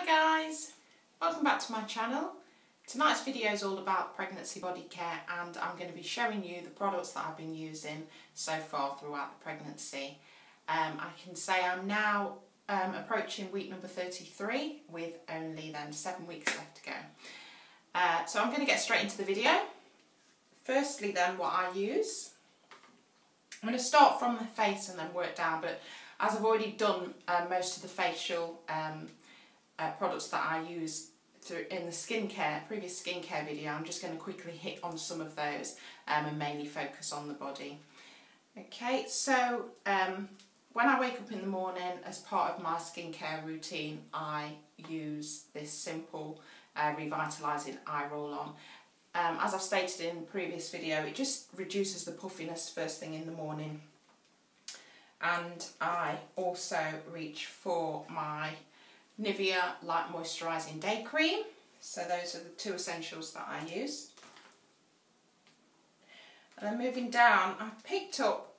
Hi guys, welcome back to my channel. Tonight's video is all about pregnancy body care, and I'm going to be showing you the products that I've been using so far throughout the pregnancy. I can say I'm now approaching week number 33 with only then 7 weeks left to go. So I'm going to get straight into the video. Firstly then, what I use. I'm going to start from the face and then work down, but as I've already done most of the facial products that I use in the previous skincare video, I'm just going to quickly hit on some of those and mainly focus on the body. Okay, so when I wake up in the morning, as part of my skincare routine, I use this simple revitalising eye roll-on. As I've stated in the previous video, it just reduces the puffiness first thing in the morning. And I also reach for my Nivea Light Moisturising Day Cream. So those are the two essentials that I use. And then moving down, I picked up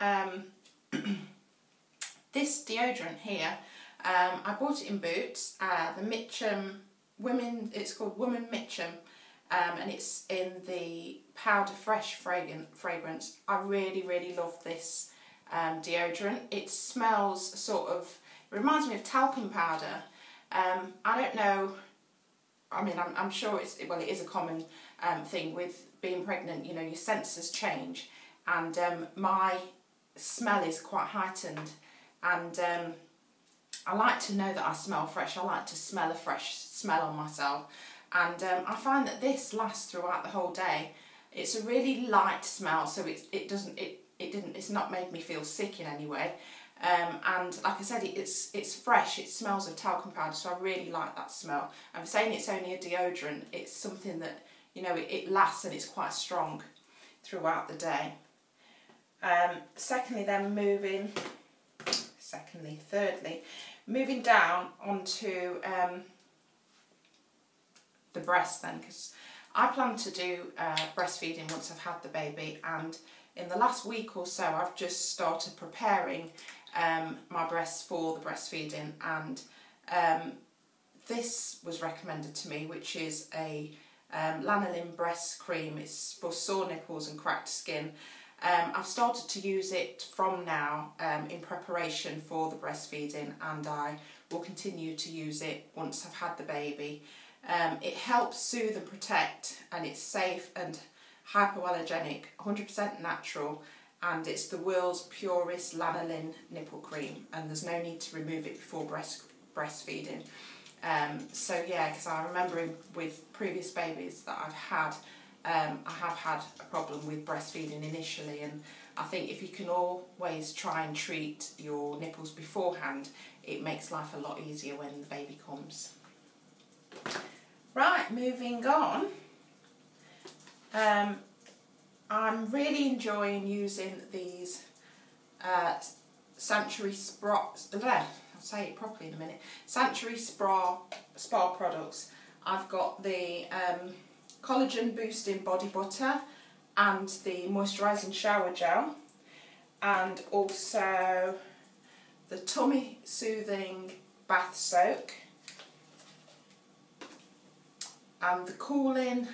this deodorant here. I bought it in Boots, the Mitchum it's called Woman Mitchum, and it's in the Powder Fresh fragrance. I really love this deodorant. It smells it reminds me of talcum powder. I don't know, I mean, I'm sure it is a common thing with being pregnant. You know, your senses change, and my smell is quite heightened, and I like to know that I smell fresh. I like to smell a fresh smell on myself, and I find that this lasts throughout the whole day. It's a really light smell, so it's not made me feel sick in any way. And like I said, it's fresh. It smells of talcum powder, so I really like that smell. I'm saying it's only a deodorant. It's something that, you know, it lasts and it's quite strong throughout the day. Thirdly, moving down onto the breast then, because I plan to do breastfeeding once I've had the baby, and in the last week or so I've just started preparing my breasts for the breastfeeding, and this was recommended to me, which is a lanolin breast cream. It's for sore nipples and cracked skin. I've started to use it from now in preparation for the breastfeeding, and I will continue to use it once I've had the baby. It helps soothe and protect, and it's safe and hypoallergenic, 100% natural, and it's the world's purest lanolin nipple cream, and there's no need to remove it before breastfeeding. So yeah, because I remember with previous babies that I've had, I have had a problem with breastfeeding initially, and I think if you can always try and treat your nipples beforehand, it makes life a lot easier when the baby comes. Right, moving on. I'm really enjoying using these Sanctuary Spa, I'll say it properly in a minute, Sanctuary Spa products. I've got the collagen boosting body butter and the moisturising shower gel, and also the tummy soothing bath soak, and the cooling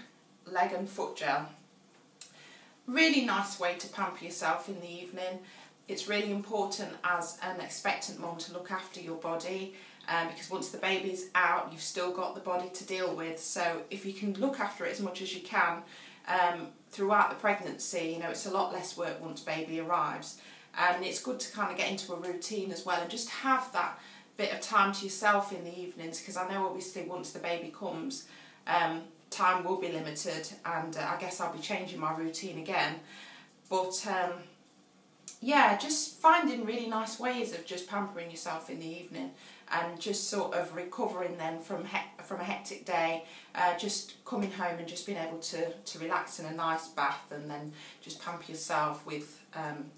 leg and foot gel. Really nice way to pamper yourself in the evening. It's really important as an expectant mum to look after your body, because once the baby's out, you've still got the body to deal with. So if you can look after it as much as you can throughout the pregnancy, you know, it's a lot less work once baby arrives. And it's good to kind of get into a routine as well, and just have that bit of time to yourself in the evenings, because I know obviously once the baby comes, time will be limited, and I guess I'll be changing my routine again. But yeah, just finding really nice ways of just pampering yourself in the evening, and just sort of recovering then from a hectic day, just coming home and just being able to relax in a nice bath, and then just pamper yourself with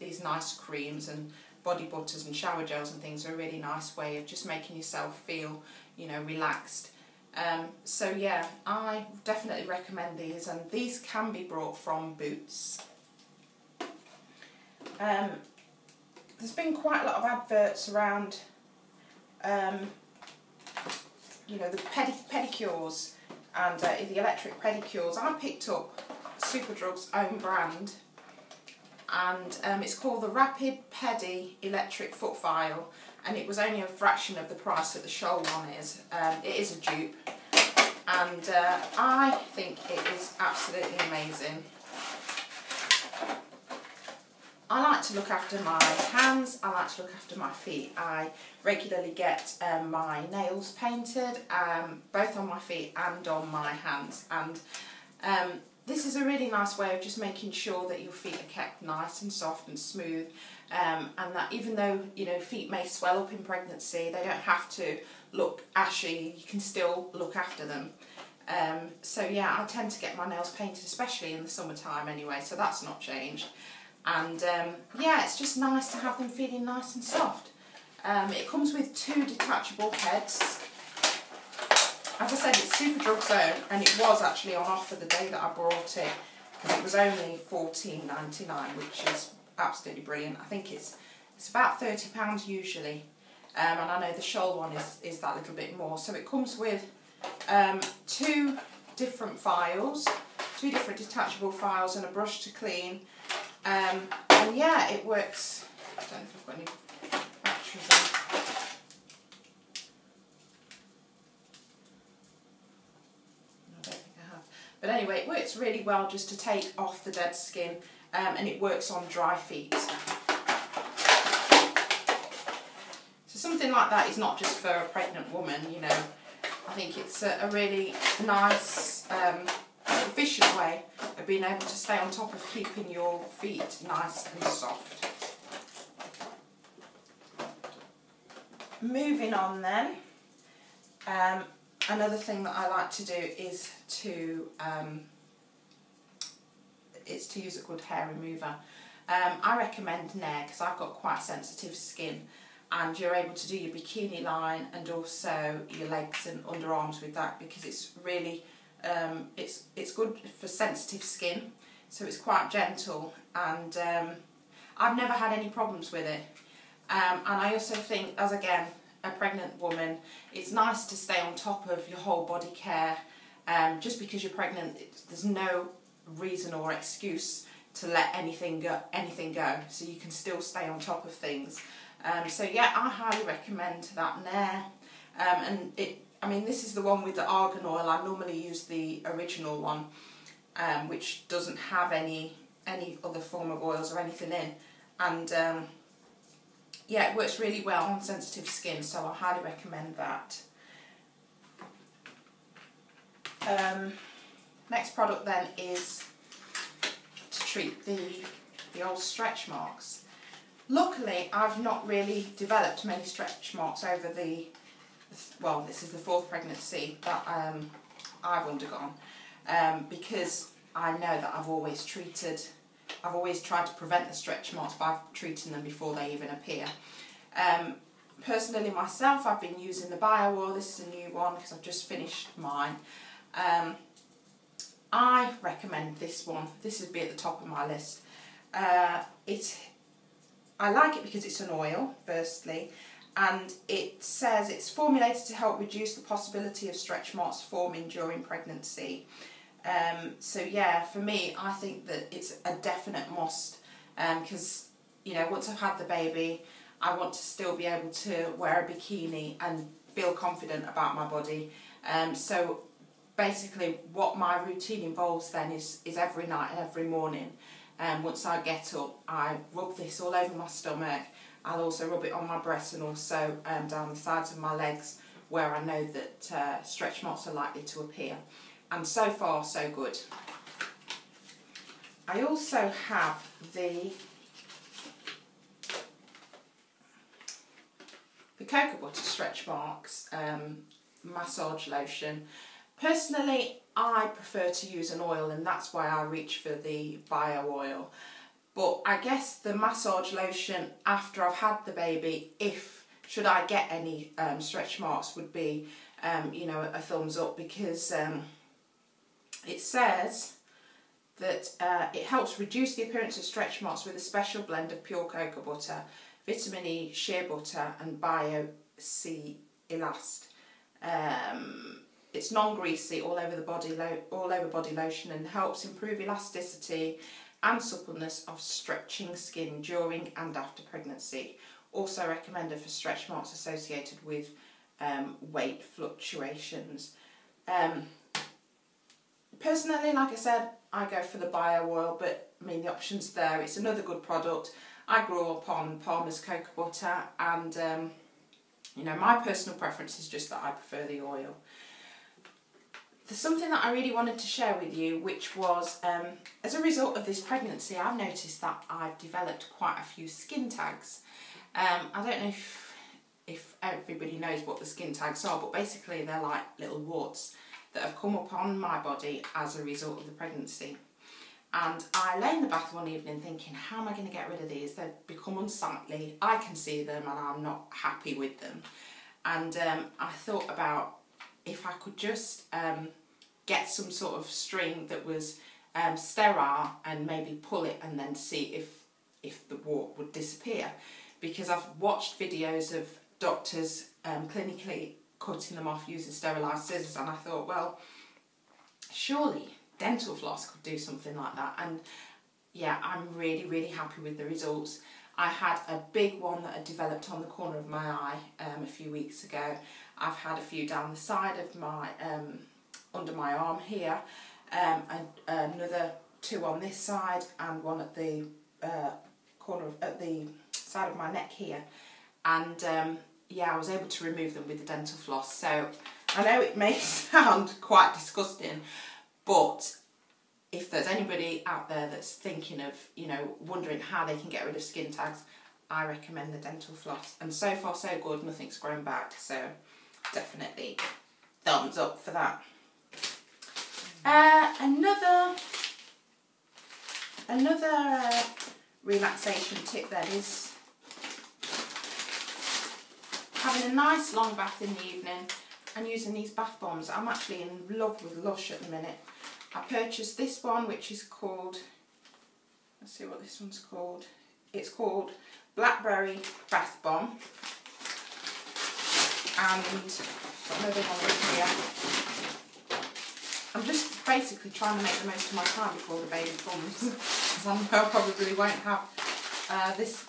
these nice creams and body butters and shower gels and things are a really nice way of just making yourself feel, you know, relaxed. So yeah, I definitely recommend these, and these can be brought from Boots. There's been quite a lot of adverts around you know, the pedicures and the electric pedicures, I picked up Superdrug's own brand, and it's called the Rapid Pedi electric foot file, and it was only a fraction of the price that the Shoal one is. It is a dupe, and I think it is absolutely amazing. I like to look after my hands, I like to look after my feet. I regularly get my nails painted, both on my feet and on my hands, and this is a really nice way of just making sure that your feet are kept nice and soft and smooth, and that even though, you know, feet may swell up in pregnancy, they don't have to look ashy, you can still look after them. So yeah, I tend to get my nails painted, especially in the summertime anyway, so that's not changed. And yeah, it's just nice to have them feeling nice and soft. It comes with 2 detachable heads. As I said, it's Superdrug's own, and it was actually on offer the day that I bought it, because it was only $14.99, which is absolutely brilliant. I think it's about £30 usually, and I know the Shoal one is that little bit more. So it comes with 2 different files, 2 different detachable files, and a brush to clean. And yeah, it works. I don't know if I've got any batteries on. I don't think I have. But anyway, it works really well just to take off the dead skin, and it works on dry feet. So something like that is not just for a pregnant woman, you know. I think it's a really nice, efficient way of being able to stay on top of keeping your feet nice and soft. Moving on then, another thing that I like to do is to use a good hair remover. I recommend Nair because I've got quite sensitive skin, and you're able to do your bikini line and also your legs and underarms with that, because it's really it's good for sensitive skin, so it's quite gentle, and I've never had any problems with it. And I also think, as again a pregnant woman, it's nice to stay on top of your whole body care. Just because you're pregnant, there's no reason or excuse to let anything go, so you can still stay on top of things. So yeah, I highly recommend that Nair. And I mean, this is the one with the argan oil. I normally use the original one, which doesn't have any other form of oils or anything in, and yeah, it works really well on sensitive skin, so I highly recommend that. Next product then is to treat the old stretch marks. Luckily, I've not really developed many stretch marks over well, this is the 4th pregnancy that I've undergone, because I know that I've always tried to prevent the stretch marks by treating them before they even appear. Personally myself, I've been using the Bio Oil. This is a new one because I've just finished mine. I recommend this one. This would be at the top of my list. I like it because it's an oil, firstly, and it says it's formulated to help reduce the possibility of stretch marks forming during pregnancy. So yeah, for me, I think that it's a definite must, because, you know, once I've had the baby, I want to still be able to wear a bikini and feel confident about my body. So basically what my routine involves then is every night and every morning, once I get up, I rub this all over my stomach. I'll also rub it on my breasts and also down the sides of my legs where I know that stretch marks are likely to appear. And so far, so good. I also have the cocoa butter stretch marks massage lotion. Personally, I prefer to use an oil, and that's why I reach for the Bio Oil. But I guess the massage lotion after I've had the baby, should I get any stretch marks, would be you know, a thumbs up, because it says that it helps reduce the appearance of stretch marks with a special blend of pure cocoa butter, vitamin E, shea butter and Bio C Elast. It's non-greasy, all over body lotion, and helps improve elasticity and suppleness of stretching skin during and after pregnancy. Also recommended for stretch marks associated with weight fluctuations. Personally, like I said, I go for the bio oil, but I mean the option's there. It's another good product. I grew up on Palmer's cocoa butter, and you know, my personal preference is just that I prefer the oil. There's something that I really wanted to share with you, which was as a result of this pregnancy, I've noticed that I've developed quite a few skin tags. I don't know if everybody knows what the skin tags are, but basically they're like little warts that have come upon my body as a result of the pregnancy. And I lay in the bath one evening thinking, how am I going to get rid of these? They've become unsightly, I can see them and I'm not happy with them. And I thought about if I could just get some sort of string that was sterile and maybe pull it and then see if the wart would disappear. Because I've watched videos of doctors clinically cutting them off using sterilised scissors, and I thought, well, surely dental floss could do something like that. And yeah, I'm really, really happy with the results. I had a big one that had developed on the corner of my eye a few weeks ago. I've had a few down the side of my, under my arm here, and another 2 on this side, and one at the at the side of my neck here. And yeah, I was able to remove them with the dental floss. So I know it may sound quite disgusting, but if there's anybody out there that's thinking of, you know, wondering how they can get rid of skin tags, I recommend the dental floss. And so far so good, nothing's grown back, so definitely thumbs up for that. Another relaxation tip then is having a nice long bath in the evening and using these bath bombs. I'm actually in love with Lush at the minute. I purchased this one, which is called, let's see what this one's called. It's called Blackberry Bath Bomb. And got another one here. I'm just basically trying to make the most of my time before the baby comes, because I know I probably won't have this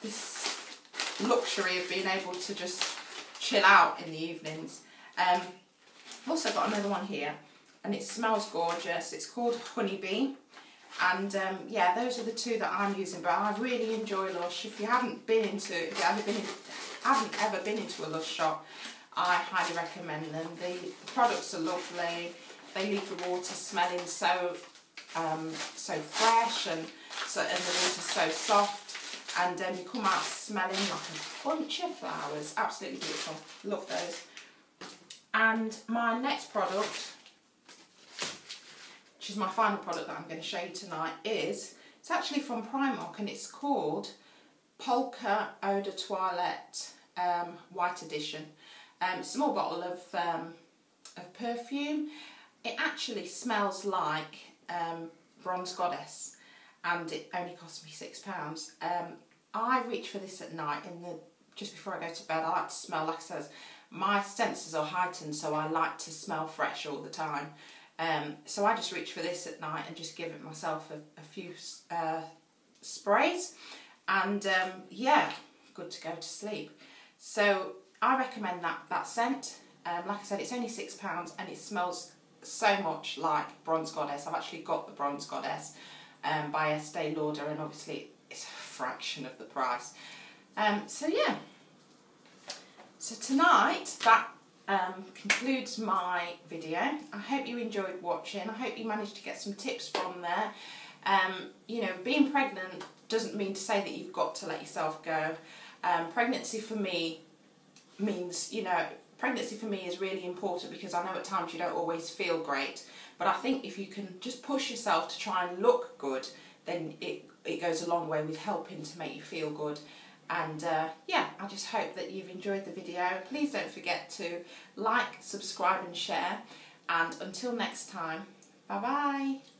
luxury of being able to just chill out in the evenings. I've also got another one here, and it smells gorgeous. It's called Honeybee, and yeah, those are the 2 that I'm using. But I really enjoy Lush. If you haven't ever been into a Lush shop, I highly recommend them. The products are lovely. They leave the water smelling so fresh, and the water's so soft, and you come out smelling like a bunch of flowers. Absolutely beautiful. Love those. And my next product, which is my final product that I'm going to show you tonight, it's actually from Primark, and it's called Polka Eau de Toilette White Edition. Small bottle of perfume. It actually smells like Bronze Goddess, and it only cost me £6. I reach for this at night, just before I go to bed. I like to smell, like I said, my senses are heightened, so I like to smell fresh all the time. So I just reach for this at night and just give it myself a few sprays, and yeah, good to go to sleep. So I recommend that scent. Like I said, it's only £6, and it smells so much like Bronze Goddess. I've actually got the Bronze Goddess by Estee Lauder, and obviously it's a fraction of the price. So yeah, so tonight that concludes my video. I hope you enjoyed watching. I hope you managed to get some tips from there. You know, being pregnant doesn't mean to say that you've got to let yourself go. Pregnancy for me means, you know, pregnancy for me is really important, because I know at times you don't always feel great, but I think if you can just push yourself to try and look good, then it goes a long way with helping to make you feel good. And yeah, I just hope that you've enjoyed the video. Please don't forget to like, subscribe and share, and until next time, bye bye.